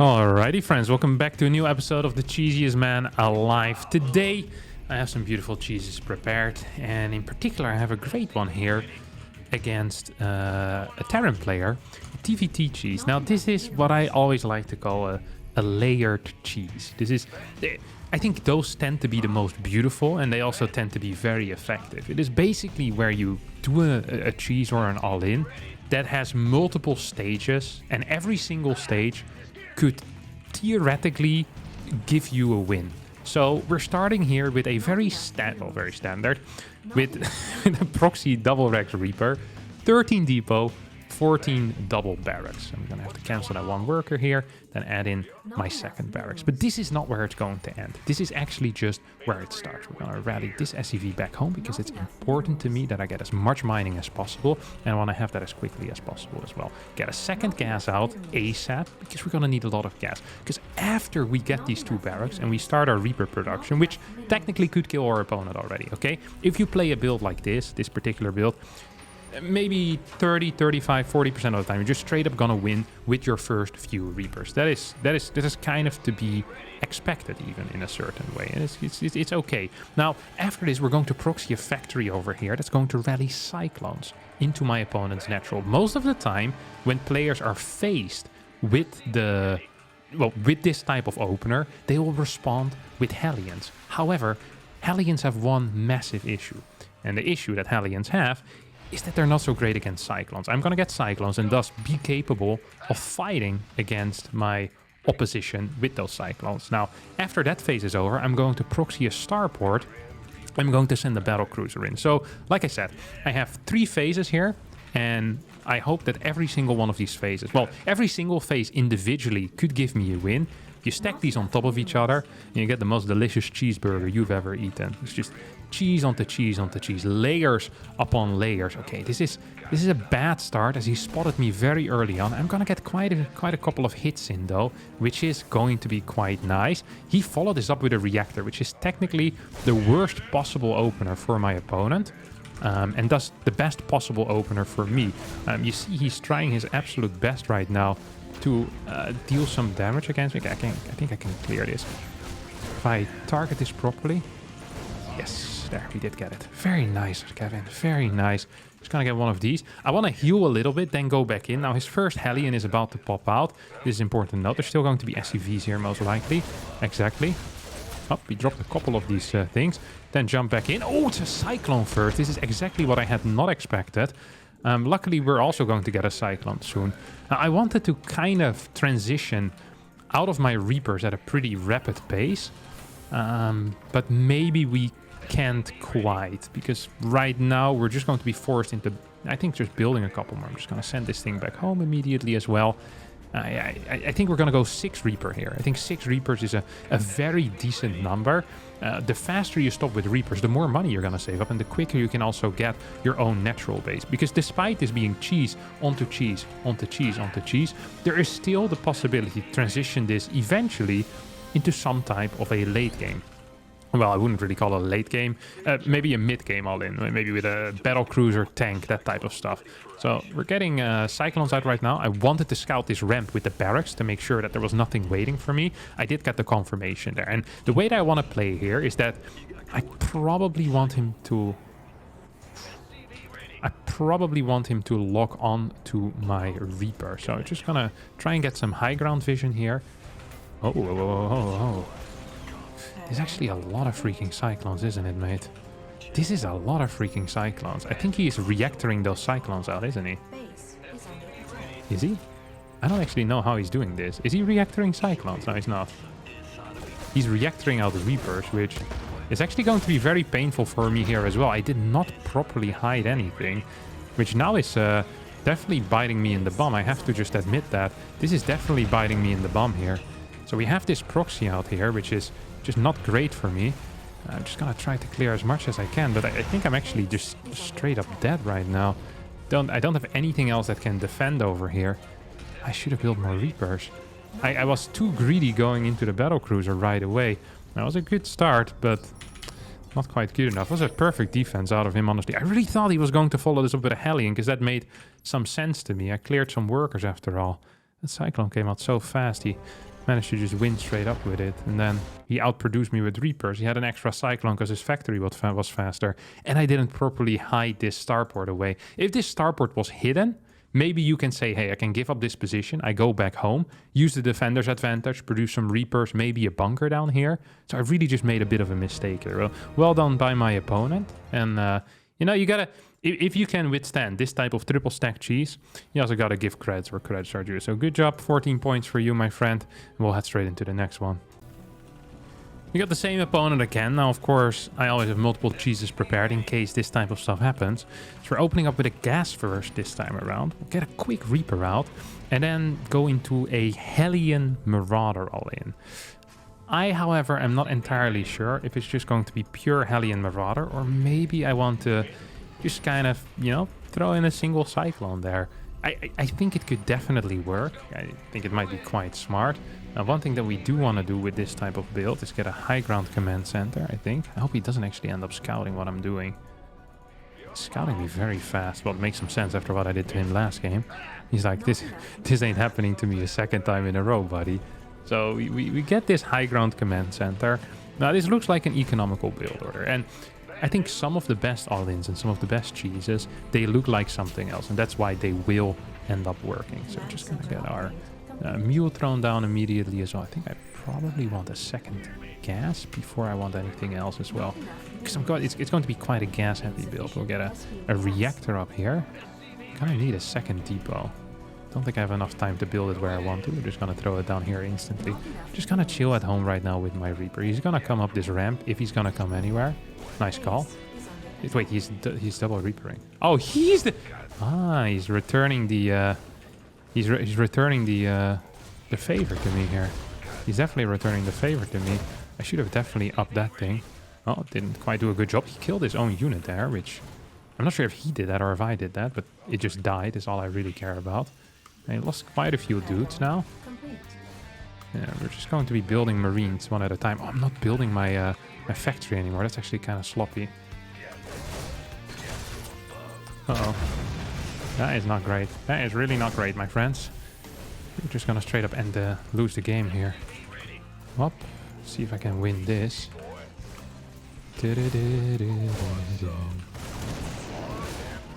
Alrighty, friends, welcome back to a new episode of the Cheesiest Man Alive. Today, I have some beautiful cheeses prepared, and in particular, I have a great one here against a Terran player, TVT cheese. Now, this is what I always like to call a layered cheese. I think those tend to be the most beautiful, and they also tend to be very effective. It is basically where you do a cheese or an all-in that has multiple stages, and every single stage could theoretically give you a win. So we're starting here with a very standard with a proxy double rack Reaper, 13 depot, 14 double barracks. I'm gonna have to cancel that one worker here, then add in my second barracks. But this is not where it's going to end. This is actually just where it starts. We're gonna rally this SCV back home because it's important to me that I get as much mining as possible, and I want to have that as quickly as possible as well. Get a second gas out ASAP because we're gonna need a lot of gas. Because after we get these two barracks and we start our Reaper production, which technically could kill our opponent already, okay? If you play a build like this particular build, maybe 30, 35, 40% of the time, you're just straight up gonna win with your first few Reapers. That is kind of to be expected, even in a certain way, and it's okay. Now, after this, we're going to proxy a factory over here that's going to rally Cyclones into my opponent's natural. Most of the time, when players are faced with with this type of opener, they will respond with Hellions. However, Hellions have one massive issue, and the issue that Hellions have is that they're not so great against Cyclones. I'm gonna get Cyclones and thus be capable of fighting against my opposition with those Cyclones. Now, after that phase is over, I'm going to proxy a starport. I'm going to send a battle cruiser in. So, like I said, I have 3 phases here, and I hope that every single one of these phases, well, every single phase individually could give me a win. You stack these on top of each other, and you get the most delicious cheeseburger you've ever eaten. It's just cheese onto cheese onto cheese, layers upon layers. Okay, this is a bad start, as he spotted me very early on. I'm gonna get quite a couple of hits in though, which is going to be quite nice. He followed this up with a reactor, which is technically the worst possible opener for my opponent. And thus the best possible opener for me. You see he's trying his absolute best right now to deal some damage against me. I think I can clear this. If I target this properly. Yes, there, we did get it. Very nice, Kevin, very nice. Just gonna get one of these. I want to heal a little bit, then go back in. Now his first Hellion is about to pop out. This is important to note. There's still going to be SCVs here, most likely. Exactly. Oh, we dropped a couple of these things. Then jump back in. Oh, it's a Cyclone first. This is exactly what I had not expected. Luckily, we're also going to get a Cyclone soon. Now, I wanted to kind of transition out of my Reapers at a pretty rapid pace. But maybe we can't quite, because right now we're just going to be forced into, I think, just building a couple more. I'm just going to send this thing back home immediately as well. I think we're going to go 6 Reaper here. I think 6 Reapers is a very decent number. The faster you stop with Reapers, the more money you're going to save up, and the quicker you can also get your own natural base. Because despite this being cheese onto cheese onto cheese onto cheese, there is still the possibility to transition this eventually into some type of a late game. Well, I wouldn't really call it a late game. Maybe a mid game all in. Maybe with a battle cruiser, tank, that type of stuff. So we're getting Cyclones out right now. I wanted to scout this ramp with the barracks to make sure that there was nothing waiting for me. I did get the confirmation there. And the way that I want to play here is that I probably want him to lock on to my Reaper. So I'm just gonna try and get some high ground vision here. Oh. There's actually a lot of freaking Cyclones, isn't it, mate? This is a lot of freaking Cyclones. I think he is reactoring those Cyclones out, isn't he? Is he? I don't actually know how he's doing this. Is he reactoring Cyclones? No, he's not. He's reactoring out the Reapers, which is actually going to be very painful for me here as well. I did not properly hide anything, which now is definitely biting me in the bum. I have to just admit that. This is definitely biting me in the bum here. So we have this proxy out here, which is just not great for me. I'm just gonna try to clear as much as I can, but I think I'm actually just straight up dead right now. I don't have anything else that can defend over here. I should have built more Reapers. I was too greedy going into the battle cruiser right away. That was a good start, but not quite good enough. It was a perfect defense out of him, honestly. I really thought he was going to follow this up with a Hellion, because that made some sense to me. I cleared some workers after all. That Cyclone came out so fast. He Managed to just win straight up with it. And then he outproduced me with Reapers. He had an extra Cyclone because his factory was faster. And I didn't properly hide this starport away. If this starport was hidden, maybe you can say, hey, I can give up this position. I go back home, use the defender's advantage, produce some Reapers, maybe a bunker down here. So I really just made a bit of a mistake here. Well done by my opponent. And, you know, you gotta... If you can withstand this type of triple stack cheese, you also got to give credits where credits are due. So good job, 14 points for you, my friend. We'll head straight into the next one. We got the same opponent again. Now, of course, I always have multiple cheeses prepared in case this type of stuff happens. So we're opening up with a gas first this time around. We'll get a quick Reaper out and then go into a Hellion Marauder all in. I, however, am not entirely sure if it's just going to be pure Hellion Marauder or maybe I want to... just kind of, you know, throw in a single Cyclone there. I think it could definitely work. I think it might be quite smart. Now, one thing that we do want to do with this type of build is get a high ground command center, I think. I hope he doesn't actually end up scouting what I'm doing. He's scouting me very fast. Well, it makes some sense after what I did to him last game. He's like, this ain't happening to me a second time in a row, buddy. So we get this high ground command center. Now, this looks like an economical build order. And I think some of the best all-ins and some of the best cheeses, they look like something else, and that's why they will end up working. So we're just gonna get our mule thrown down immediately as well. I think I probably want a second gas before I want anything else as well, because it's going to be quite a gas-heavy build. We'll get a reactor up here. Kind of need a second depot. Don't think I have enough time to build it where I want to. We're just gonna throw it down here instantly. Just gonna chill at home right now with my Reaper. He's gonna come up this ramp if he's gonna come anywhere. Nice call. Wait, he's double Reapering. Oh, he's the... Ah, he's returning the... He's returning the favor to me here. He's definitely returning the favor to me. I should have definitely upped that thing. Oh, didn't quite do a good job. He killed his own unit there, which... I'm not sure if he did that or if I did that, but it just died is all I really care about. I lost quite a few dudes now. Yeah, we're just going to be building Marines one at a time. Oh, I'm not building my my factory anymore. That's actually kind of sloppy. Uh-oh. That is not great. That is really not great, my friends. We're just gonna straight up end lose the game here. Hop. See if I can win this. See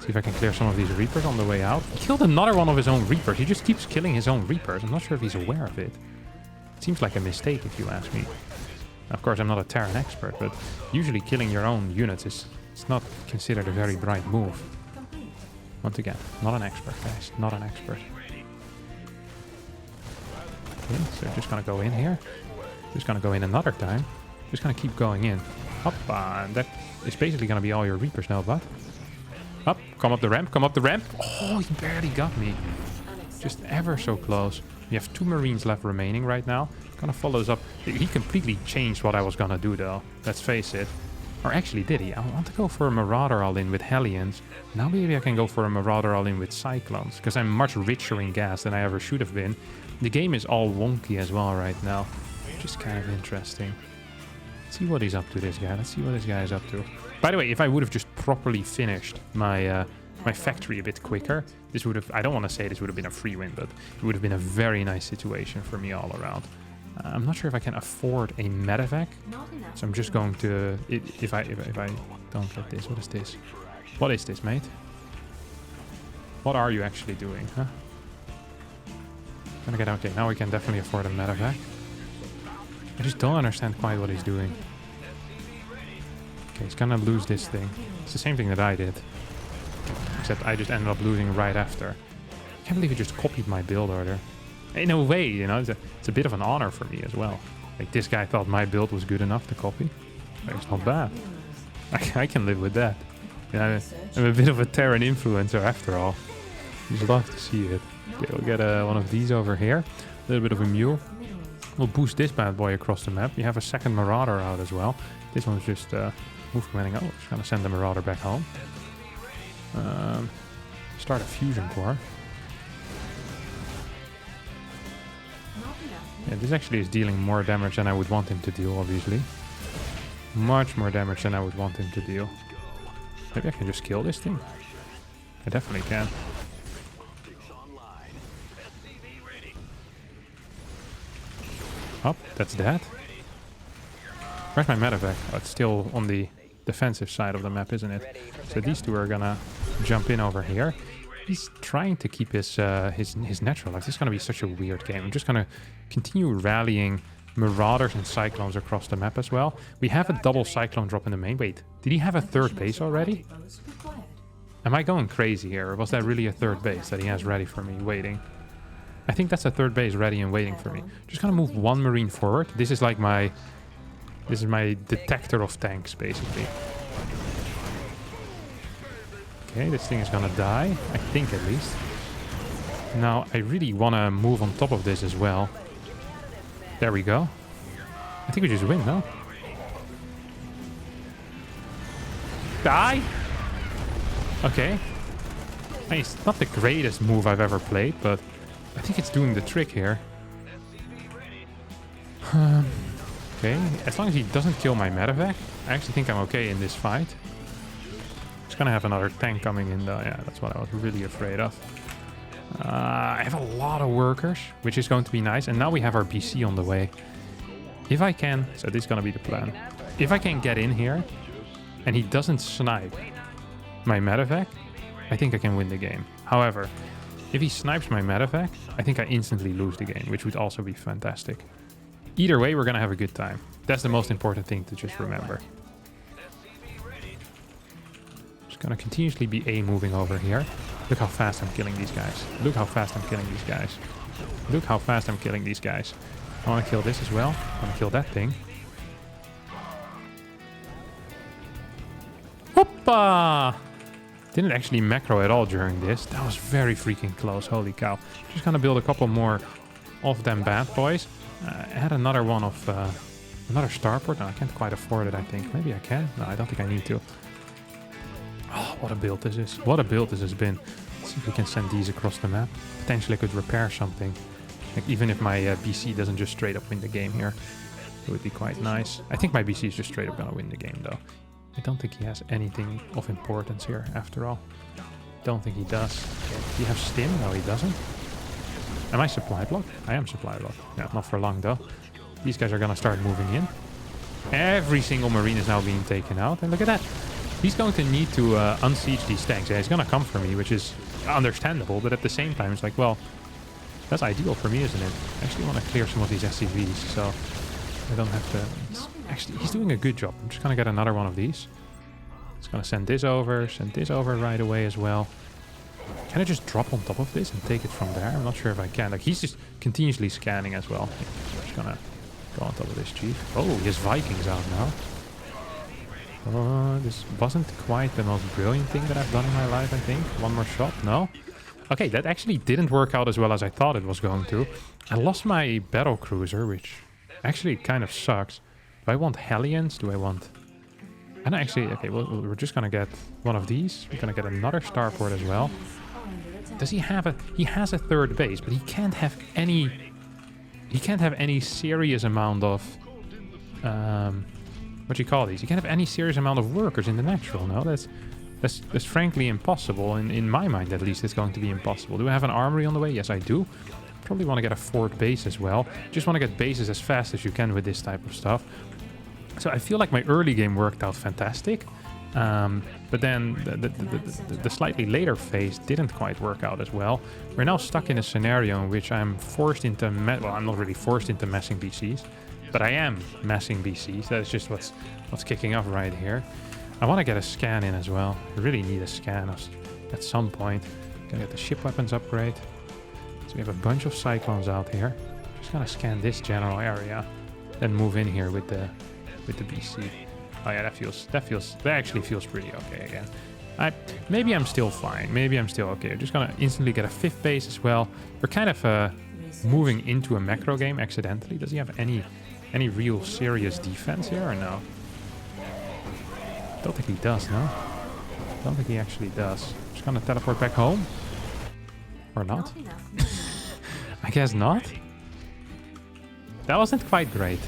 if I can clear some of these Reapers on the way out. He killed another one of his own Reapers. He just keeps killing his own Reapers. I'm not sure if he's aware of it. It seems like a mistake if you ask me. Of course, I'm not a Terran expert, but usually killing your own units is not considered a very bright move. Once again, not an expert, guys. Not an expert. Okay, so just gonna go in here. Just gonna go in another time. Just gonna keep going in. Hoppa, and that is basically gonna be all your Reapers now, bud. Up, come up the ramp, come up the ramp. Oh, he barely got me. Just ever so close. We have 2 Marines left remaining right now. Gonna follow us up. He completely changed what I was gonna do though. Let's face it. Or actually did he? I want to go for a Marauder all-in with Hellions. Now maybe I can go for a Marauder all-in with Cyclones. Because I'm much richer in gas than I ever should have been. The game is all wonky as well right now. Which is kind of interesting. Let's see what he's up to, this guy. Let's see what this guy is up to. By the way, if I would have just properly finished my my factory a bit quicker, this would have... I don't want to say this would have been a free win, but it would have been a very nice situation for me all around. I'm not sure if I can afford a medevac, so I'm just going to... If I don't get this, what is this? What is this, mate? What are you actually doing, huh? Gonna get... Okay, now we can definitely afford a medevac. I just don't understand quite what he's doing. Okay, he's gonna lose this thing. It's the same thing that I did. Except I just ended up losing right after. I can't believe he just copied my build order. In a way, you know, it's a bit of an honor for me as well. Like, this guy thought my build was good enough to copy. It's not bad. I can live with that. Yeah, I'm a bit of a Terran influencer after all. Just love to see it. Okay, we'll get one of these over here. A little bit of a mule. We'll boost this bad boy across the map. You have a second Marauder out as well. This one's just move commanding. Oh, just gonna send the Marauder back home. Start a fusion core. Yeah, this actually is dealing more damage than I would want him to deal, obviously. Much more damage than I would want him to deal. Maybe I can just kill this thing. I definitely can. Up, that's that. Where's my medevac? Oh, it's still on the defensive side of the map, isn't it? So these two are gonna jump in over here. He's trying to keep his natural life. This is gonna be such a weird game. I'm just gonna continue rallying Marauders and Cyclones across the map as well. We have a double Cyclone drop in the main. Wait, did he have a third base already? Am I going crazy here? Or was that really a third base that he has ready for me, waiting? I think that's a third base ready and waiting for me. Just gonna move one Marine forward. This is like my... This is my detector of tanks, basically. Okay, this thing is gonna die. I think, at least. Now, I really wanna move on top of this as well. There we go. I think we just win, no? Die? Okay. I mean, it's not the greatest move I've ever played, but I think it's doing the trick here. Okay, as long as he doesn't kill my medevac, I actually think I'm okay in this fight. He's gonna have another tank coming in though. Yeah, that's what I was really afraid of. I have a lot of workers, which is going to be nice. And now we have our BC on the way. If I can... So this is gonna be the plan. If I can get in here and he doesn't snipe my medevac, I think I can win the game. However, if he snipes my medevac, I think I instantly lose the game, which would also be fantastic. Either way, we're gonna have a good time. That's the most important thing to just remember. Just gonna continuously be A moving over here. Look how fast I'm killing these guys. Look how fast I'm killing these guys. Look how fast I'm killing these guys. I wanna kill this as well. I wanna kill that thing. Hoppa! Didn't actually macro at all during this. That was very freaking close. Holy cow. Just gonna build a couple more of them bad boys. I had another one of another starport. No, I can't quite afford it, I think. Maybe I can. No, I don't think I need to. Oh, what a build this is. What a build this has been. Let's see if we can send these across the map. Potentially I could repair something. Like, even if my BC doesn't just straight up win the game here. It would be quite nice. I think my BC is just straight up gonna win the game though. I don't think he has anything of importance here after all. Don't think he does. Okay. Do you have stim? No, he doesn't. Am I supply block? I am supply block. Yeah, not for long though. These guys are gonna start moving in. Every single Marine is now being taken out. And look at that. He's going to need to unsiege these tanks. Yeah, he's gonna come for me, which is understandable. But at the same time, it's like, well, that's ideal for me, isn't it? I actually want to clear some of these SCVs, so I don't have to... Actually, he's doing a good job. I'm just gonna get another one of these. Just gonna send this over right away as well. Can I just drop on top of this and take it from there? I'm not sure if I can. Like, he's just continuously scanning as well. I'm just gonna go on top of this chief. Oh, his Vikings out now. This wasn't quite the most brilliant thing that I've done in my life, I think. One more shot. No? Okay, that actually didn't work out as well as I thought it was going to. I lost my battle cruiser, which actually kind of sucks. Do I want Hellions? Do I want... And actually, okay, we're just gonna get one of these. We're gonna get another starport as well. Does he have a... He has a third base, but he can't have any... He can't have any serious amount of... what do you call these? You can't have any serious amount of workers in the natural, no? That's frankly impossible. In my mind, at least, it's going to be impossible. Do I have an armory on the way? Yes, I do. Probably want to get a fourth base as well. Just want to get bases as fast as you can with this type of stuff. So I feel like my early game worked out fantastic. But then the slightly later phase didn't quite work out as well. We're now stuck in a scenario in which I'm forced into... Well, I'm not really forced into messing BCs. But I am messing BCs. That is just what's kicking off right here. I want to get a scan in as well. I really need a scan at some point. Gonna get the ship weapons upgrade. So we have a bunch of Cyclones out here. Just gonna scan this general area. Then move in here with the BC. Oh yeah, that actually feels pretty okay again. Maybe I'm still fine. Maybe I'm still okay. I'm just gonna instantly get a fifth base as well. We're kind of moving into a macro game accidentally. Does he have any real serious defense here or no? Don't think he does, no? Don't think he actually does. Just gonna teleport back home? Or not? I guess not. That wasn't quite great.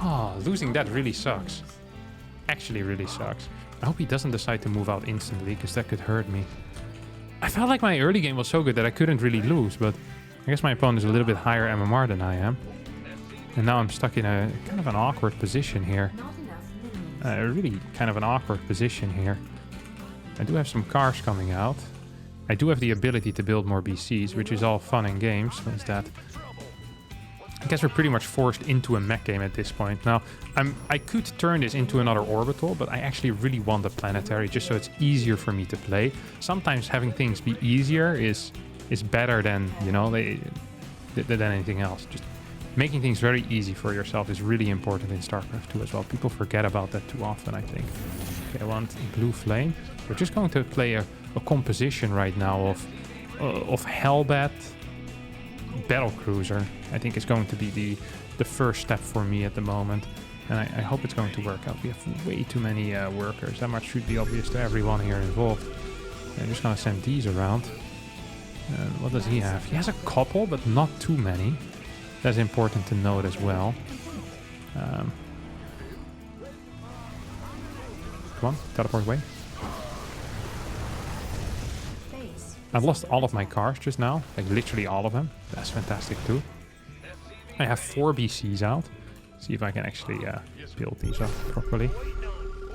Oh, losing that really sucks. Actually really sucks. I hope he doesn't decide to move out instantly, because that could hurt me. I felt like my early game was so good that I couldn't really lose, but guess my opponent is a little bit higher MMR than I am. And now I'm stuck in a kind of an awkward position here. Really kind of an awkward position here. I do have some cars coming out. I do have the ability to build more BCs, which is all fun and games. What is that? I guess we're pretty much forced into a mech game at this point. Now, I could turn this into another orbital, but I actually really want a planetary just so it's easier for me to play. Sometimes having things be easier is better than, you know, than anything else. Just making things very easy for yourself is really important in StarCraft 2 as well. People forget about that too often, I think. Okay, I want blue flame. We're just going to play a composition right now of Hellbat Battlecruiser. I think is going to be the first step for me at the moment. And I hope it's going to work out. We have way too many workers. That much should be obvious to everyone here involved. I'm just going to send these around. What does he have? He has a couple, but not too many. That's important to note as well. Come on, teleport away. I've lost all of my cars just now. Like literally all of them. That's fantastic too. I have 4 BCs out. See if I can actually build these up properly.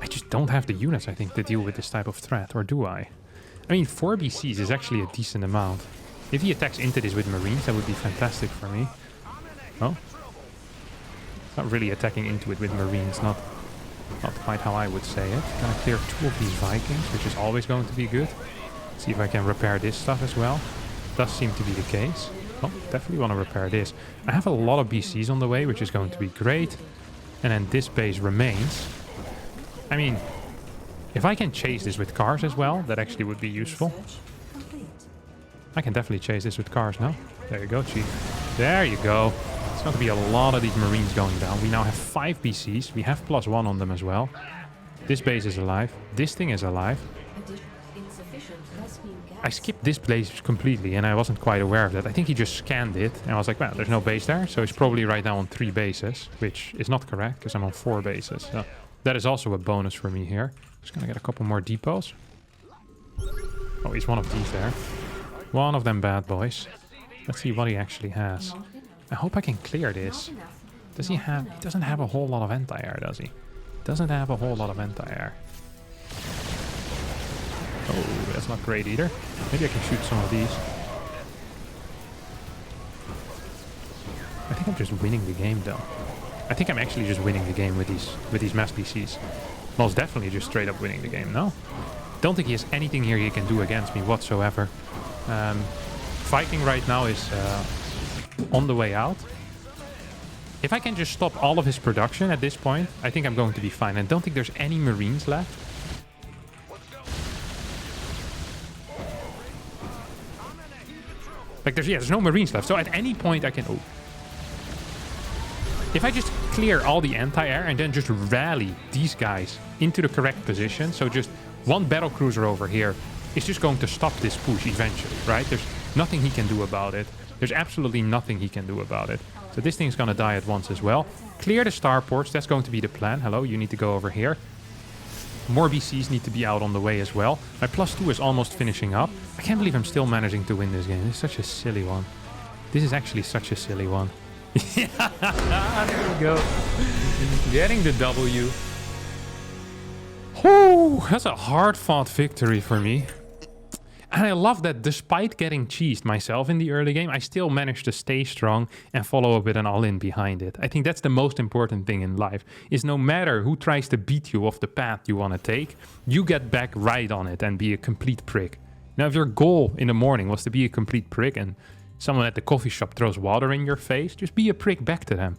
I just don't have the units, I think, to deal with this type of threat. Or do I? I mean, 4 BCs is actually a decent amount. If he attacks into this with Marines, that would be fantastic for me. Oh. Not really attacking into it with Marines. Not quite how I would say it. Gonna clear 2 of these Vikings, which is always going to be good. See if I can repair this stuff as well. Does seem to be the case. Oh, definitely want to repair this. I have a lot of BCs on the way, which is going to be great. And then this base remains. I mean, if I can chase this with cars as well, that actually would be useful. I can definitely chase this with cars now. There you go, Chief. There you go. It's going to be a lot of these Marines going down. We now have 5 BCs. We have +1 on them as well. This base is alive. This thing is alive. I skipped this base completely and I wasn't quite aware of that. I think he just scanned it and I was like, well, there's no base there. So he's probably right now on 3 bases, which is not correct because I'm on 4 bases. So that is also a bonus for me here. Just gonna get a couple more depots. Oh, he's one of these there. One of them bad boys. Let's see what he actually has. I hope I can clear this. Does he have... He doesn't have a whole lot of anti-air, does he? Doesn't have a whole lot of anti-air. Oh, that's not great either. Maybe I can shoot some of these. I think I'm just winning the game though. I think I'm actually just winning the game with these mass BCs. Most definitely just straight up winning the game, no? Don't think he has anything here he can do against me whatsoever. Viking right now is on the way out. If I can just stop all of his production at this point, I think I'm going to be fine. I don't think there's any Marines left. Like, there's no Marines left. So at any point I can... Oh. If I just clear all the anti-air and then just rally these guys into the correct position. So just one battlecruiser over here is just going to stop this push eventually, right? There's nothing he can do about it. There's absolutely nothing he can do about it. So this thing's going to die at once as well. Clear the starports. That's going to be the plan. Hello, you need to go over here. More BCs need to be out on the way as well. My +2 is almost finishing up. I can't believe I'm still managing to win this game. This is such a silly one. This is actually such a silly one. Yeah, there we go. Getting the W. Whew, that's a hard-fought victory for me. And I love that despite getting cheesed myself in the early game, I still managed to stay strong and follow up with an all-in behind it. I think that's the most important thing in life, is no matter who tries to beat you off the path you want to take, you get back right on it and be a complete prick. Now, if your goal in the morning was to be a complete prick and someone at the coffee shop throws water in your face, just be a prick back to them.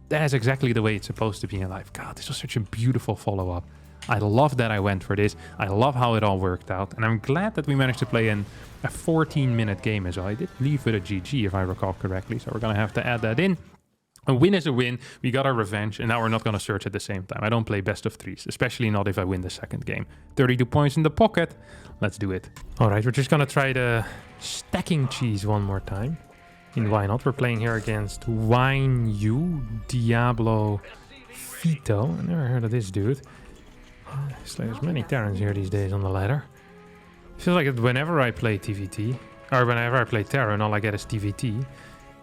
That is exactly the way it's supposed to be in life. God, this was such a beautiful follow-up. I love that I went for this. I love how it all worked out. And I'm glad that we managed to play in a 14-minute game as well. I did leave with a GG, if I recall correctly. So we're going to have to add that in. A win is a win. We got our revenge. And now we're not going to search at the same time. I don't play best of threes, especially not if I win the second game. 32 points in the pocket. Let's do it. All right, we're just going to try the stacking cheese one more time. In Why Not? We're playing here against Wine U Diablo Fito. I never heard of this dude. There's many Terrans here these days on the ladder. Feels like whenever I play TVT, or whenever I play Terran, all I get is TVT.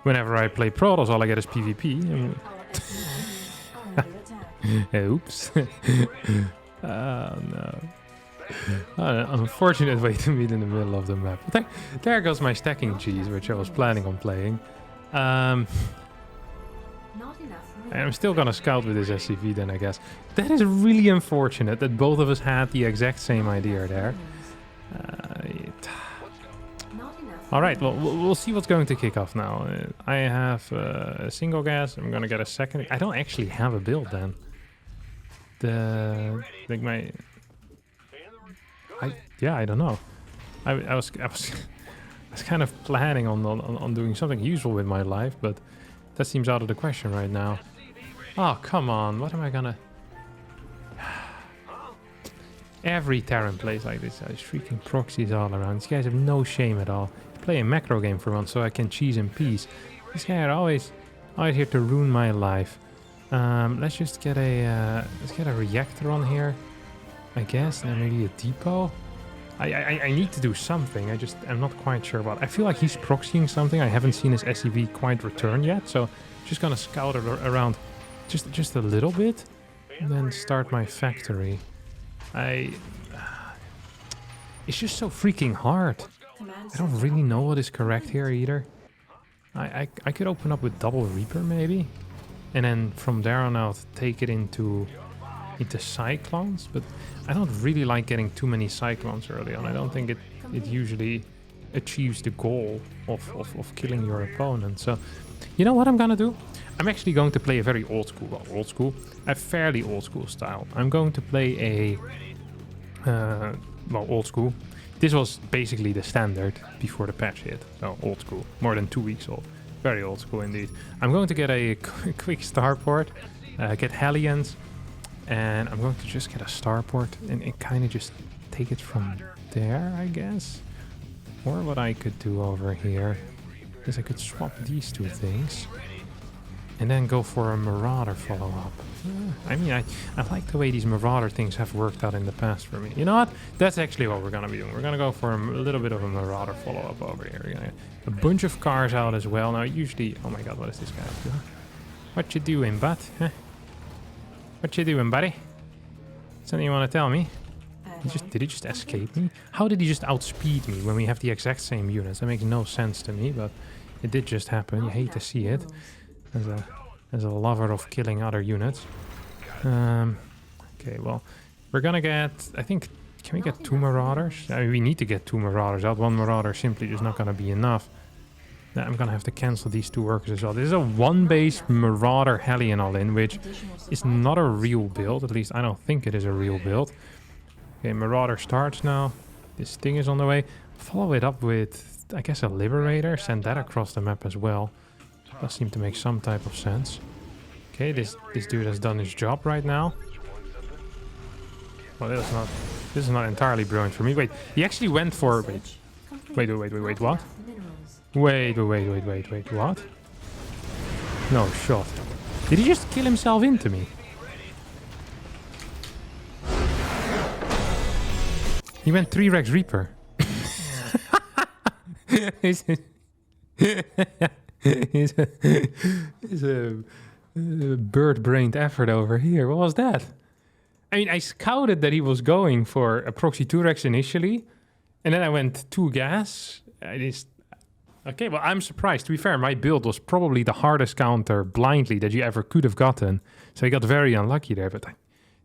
whenever I play Protoss, all I get is PvP. Oops. Oh no. An unfortunate way to meet in the middle of the map. There goes my stacking cheese, which I was planning on playing. And I'm still gonna scout with this SCV then, I guess. That is really unfortunate that both of us had the exact same idea there. Alright, well, we'll see what's going to kick off now. I have a single gas. I'm gonna get a second. I don't actually have a build then. I don't know. I was kind of planning on doing something useful with my life, but that seems out of the question right now. Oh, come on. What am I gonna... Every Terran plays like this. There's freaking proxies all around. These guys have no shame at all. Play a macro game for once so I can cheese in peace. These guys are always here to ruin my life. Let's just get a reactor on here, I guess, and maybe a depot. I need to do something. I'm not quite sure what. I feel like he's proxying something. I haven't seen his SCV quite return yet, so just gonna scout it around just a little bit, and then start my factory. It's just so freaking hard. I don't really know what is correct here either. I could open up with double Reaper maybe, and then from there on out take it into Cyclones, but I don't really like getting too many Cyclones early on. I don't think it usually achieves the goal of killing your opponent. So, you know what I'm gonna do? I'm actually going to play a very old school, a fairly old school style. I'm going to play a, old school. This was basically the standard before the patch hit. So old school, more than 2 weeks old. Very old school indeed. I'm going to get a quick starport, get Hellions, and I'm going to just get a starport and kind of just take it from there, I guess. Or what I could do over here is I could swap these two things and then go for a Marauder follow-up. I mean, I like the way these Marauder things have worked out in the past for me. You know what? That's actually what we're going to be doing. We're going to go for a little bit of a Marauder follow-up over here. We're gonna get a bunch of cars out as well. Now, usually... Oh my god, what is this guy doing? What you doing, bud? Huh? What you doing, buddy? Something you want to tell me? Did he just escape me? How did he just outspeed me when we have the exact same units? That makes no sense to me, but it did just happen. You hate to see it. As a lover of killing other units. Okay, well, we're gonna get... I think... Can we get 2 Marauders? I mean, we need to get 2 Marauders out. 1 Marauder simply is not gonna be enough. I'm gonna have to cancel these 2 workers as well. This is a 1-base Marauder Hellion all-in, which is not a real build. At least I don't think it is a real build. Okay, Marauder starts now. This thing is on the way. Follow it up with, I guess, a Liberator. Send that across the map as well. Does seem to make some type of sense. Okay, this dude has done his job right now. Well, this is not entirely brilliant for me. Wait, he actually went for... Wait, what? Wait, what? No shot. Did he just kill himself into me? He went 3 Rex Reaper. He's a bird-brained effort over here. What was that? I mean, I scouted that he was going for a proxy 2 Rex initially, and then I went 2 gas. Okay, well, I'm surprised. To be fair, my build was probably the hardest counter blindly that you ever could have gotten. So I got very unlucky there, but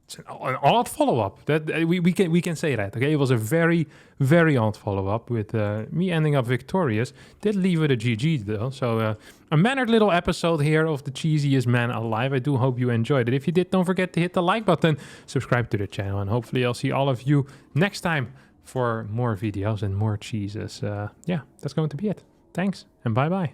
it's an odd follow-up. That we can say that. Okay, it was a very, very odd follow-up with me ending up victorious. Did leave with a GG though. So a mannered little episode here of the cheesiest man alive. I do hope you enjoyed it. If you did, don't forget to hit the like button, subscribe to the channel, and hopefully I'll see all of you next time for more videos and more cheeses. Yeah, that's going to be it. Thanks, and bye-bye.